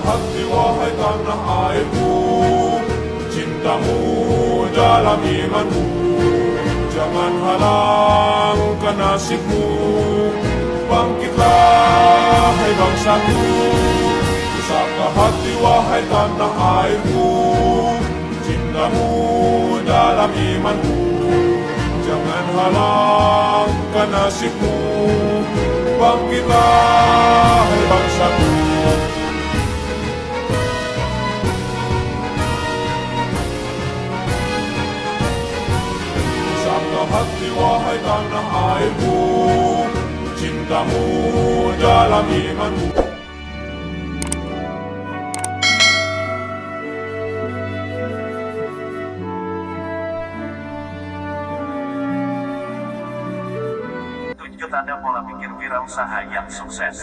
hati wahai tanah airku, cintamu dalam imanmu, jangan halangkan nasibmu. Bangkitlah hai bangsaku, pusaka hati wahai tanah airku, cintamu dalam imanmu, jangan halangkan nasibmu. Bangkitlah hai bangsaku. Pusaka hati wahai tanah airku, cintamu dalam imanmu. Tunjuk tanda pola pikir wirausaha yang sukses.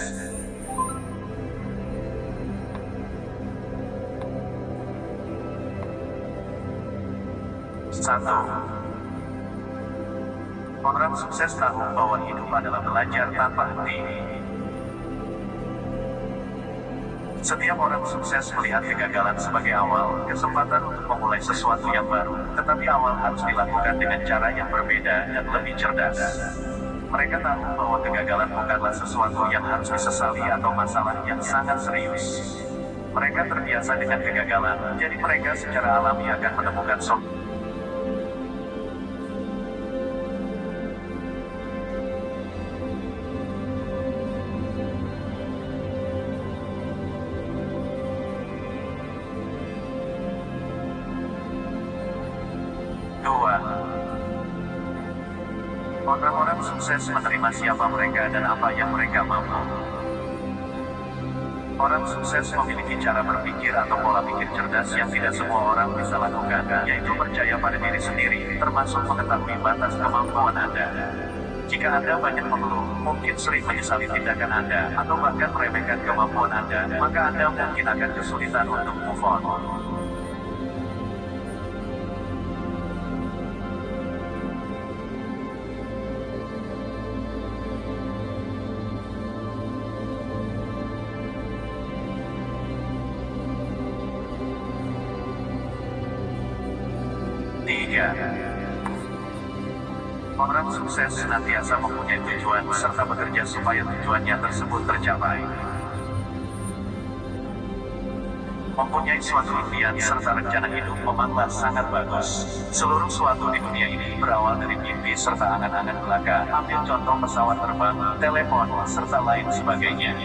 1. Orang sukses tahu bahwa hidup adalah belajar tanpa henti. Setiap orang sukses melihat kegagalan sebagai awal kesempatan untuk memulai sesuatu yang baru, tetapi awal harus dilakukan dengan cara yang berbeda dan lebih cerdas. Mereka tahu bahwa kegagalan bukanlah sesuatu yang harus disesali atau masalah yang sangat serius. Mereka terbiasa dengan kegagalan, jadi mereka secara alami akan menemukan solusi. 2. Orang-orang sukses menerima siapa mereka dan apa yang mereka mampu. Orang sukses memiliki cara berpikir atau pola pikir cerdas yang tidak semua orang bisa lakukan, yaitu percaya pada diri sendiri, termasuk mengetahui batas kemampuan Anda. Jika Anda banyak mengeluh, mungkin sering menyesali tindakan Anda, atau bahkan meremehkan kemampuan Anda, maka Anda mungkin akan kesulitan untuk move on. 3. Orang sukses senantiasa mempunyai tujuan serta bekerja supaya tujuannya tersebut tercapai. Mempunyai suatu impian serta rencana hidup memanglah sangat bagus. Seluruh suatu di dunia ini berawal dari mimpi serta angan-angan belaka. Ambil contoh pesawat terbang, telepon, serta lain sebagainya.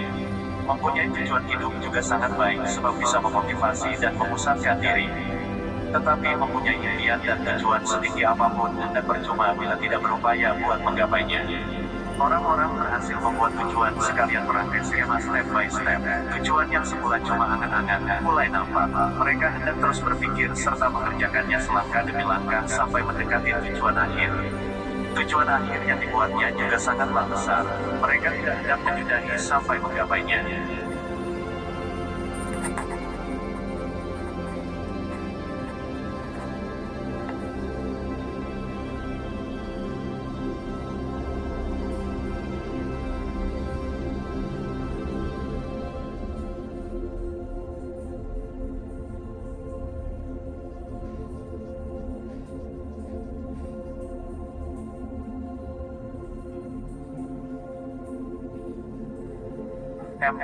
Mempunyai tujuan hidup juga sangat baik sebab bisa memotivasi dan memusatkan diri. Tetapi mempunyai impian dan tujuan setinggi apapun Anda percuma bila tidak berupaya buat menggapainya. Orang-orang berhasil membuat tujuan sekalian merangkai skema step by step. Tujuan yang semula cuma angan-angan mulai nampak. Mereka hendak terus berpikir serta mengerjakannya selangkah demi langkah sampai mendekati tujuan akhir. Tujuan akhir yang dibuatnya juga sangatlah besar. Mereka tidak hendak menyudahi sampai menggapainya. 4.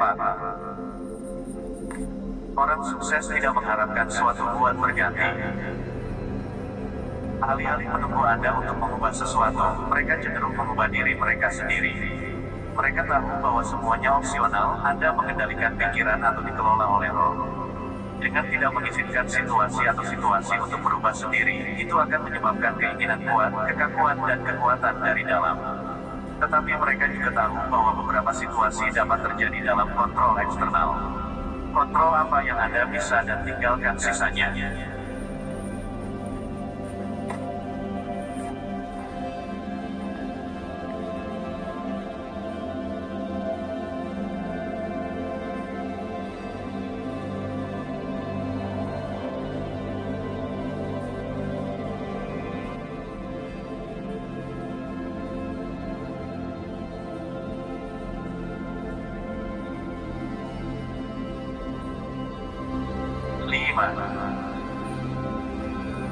Orang sukses tidak mengharapkan suatu buat berganti. Alih-alih menunggu Anda untuk mengubah sesuatu, mereka cenderung mengubah diri mereka sendiri. Mereka tahu bahwa semuanya opsional, Anda mengendalikan pikiran atau dikelola oleh roh. Dengan tidak mengizinkan situasi atau situasi untuk berubah sendiri, itu akan menyebabkan keinginan kuat, kekakuan, dan kekuatan dari dalam. Tetapi mereka juga tahu bahwa beberapa situasi dapat terjadi dalam kontrol eksternal. Kontrol apa yang Anda bisa dan tinggalkan sisanya. 5.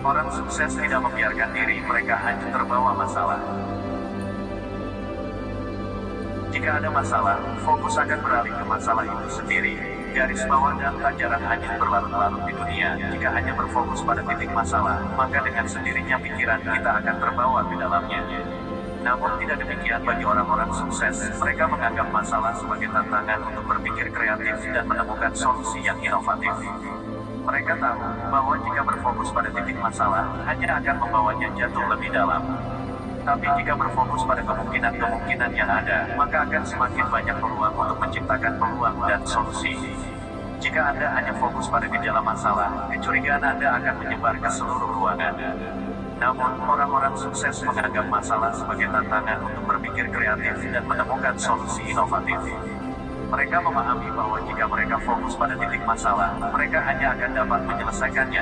Orang sukses tidak membiarkan diri mereka hanyut terbawa masalah. Jika ada masalah, fokus akan beralih ke masalah itu sendiri. Garis bawah dan pelajaran hanyut berlarut-larut di dunia. Jika hanya berfokus pada titik masalah, maka dengan sendirinya pikiran kita akan terbawa ke dalamnya. Namun tidak demikian bagi orang-orang sukses. Mereka menganggap masalah sebagai tantangan untuk berpikir kreatif dan menemukan solusi yang inovatif. Mereka tahu bahwa jika berfokus pada titik masalah, hanya akan membawanya jatuh lebih dalam. Tapi jika berfokus pada kemungkinan-kemungkinan yang ada, maka akan semakin banyak peluang untuk menciptakan peluang dan solusi. Jika Anda hanya fokus pada gejala masalah, kecurigaan Anda akan menyebar ke seluruh ruangan. Namun, orang-orang sukses menganggap masalah sebagai tantangan untuk berpikir kreatif dan menemukan solusi inovatif. Mereka memahami bahwa jika mereka fokus pada titik masalah, mereka hanya akan dapat menyelesaikannya.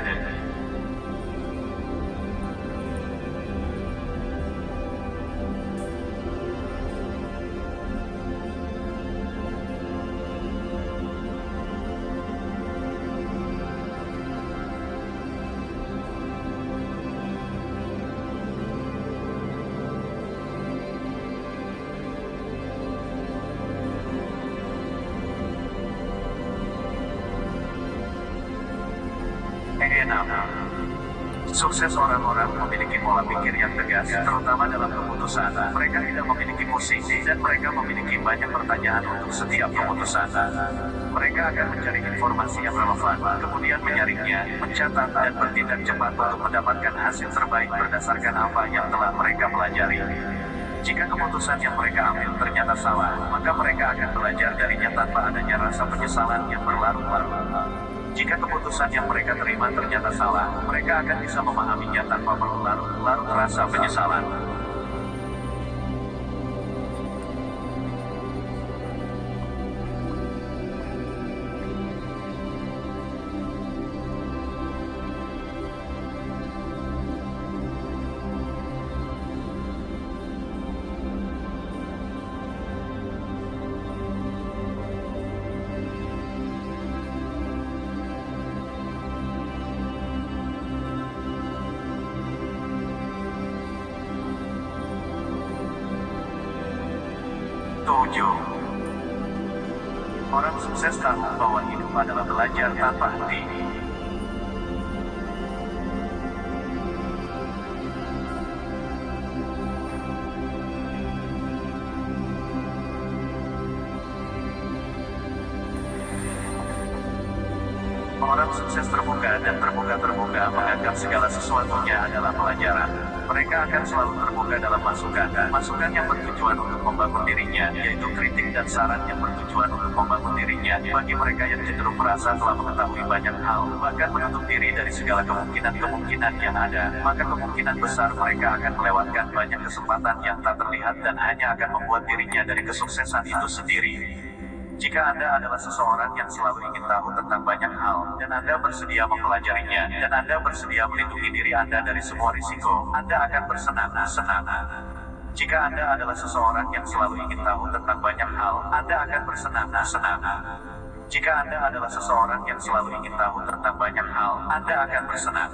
Sukses orang-orang memiliki pola pikir yang tegas, terutama dalam keputusan. Mereka tidak memiliki pusing, dan mereka memiliki banyak pertanyaan untuk setiap keputusan. Mereka akan mencari informasi yang relevan, kemudian menyaringnya, mencatat, dan bertindak cepat untuk mendapatkan hasil terbaik berdasarkan apa yang telah mereka pelajari. Jika keputusan yang mereka ambil ternyata salah, maka mereka akan belajar darinya tanpa adanya rasa penyesalan yang berlarut-larut. Jika keputusan yang mereka terima ternyata salah, mereka akan bisa memahaminya tanpa perlu larut-larut rasa penyesalan. Orang sukses tahu bahwa hidup adalah belajar tanpa henti. Orang sukses terbuka dan terbuka menganggap segala sesuatunya adalah pelajaran. Mereka akan selalu terbuka dalam masukan yang bertujuan untuk membangun dirinya, yaitu kritik dan saran yang bertujuan untuk membangun dirinya. Bagi mereka yang cenderung merasa telah mengetahui banyak hal, bahkan menutup diri dari segala kemungkinan yang ada, maka kemungkinan besar mereka akan melewatkan banyak kesempatan yang tak terlihat dan hanya akan membuat dirinya dari kesuksesan itu sendiri. Jika Anda adalah seseorang yang selalu ingin tahu tentang banyak hal, dan Anda bersedia mempelajarinya, dan Anda bersedia melindungi diri Anda dari semua risiko, Anda akan bersenang-senang. Jika Anda adalah seseorang yang selalu ingin tahu tentang banyak hal, Anda akan bersenang-senang. Jika Anda adalah seseorang yang selalu ingin tahu tentang banyak hal, Anda akan bersenang.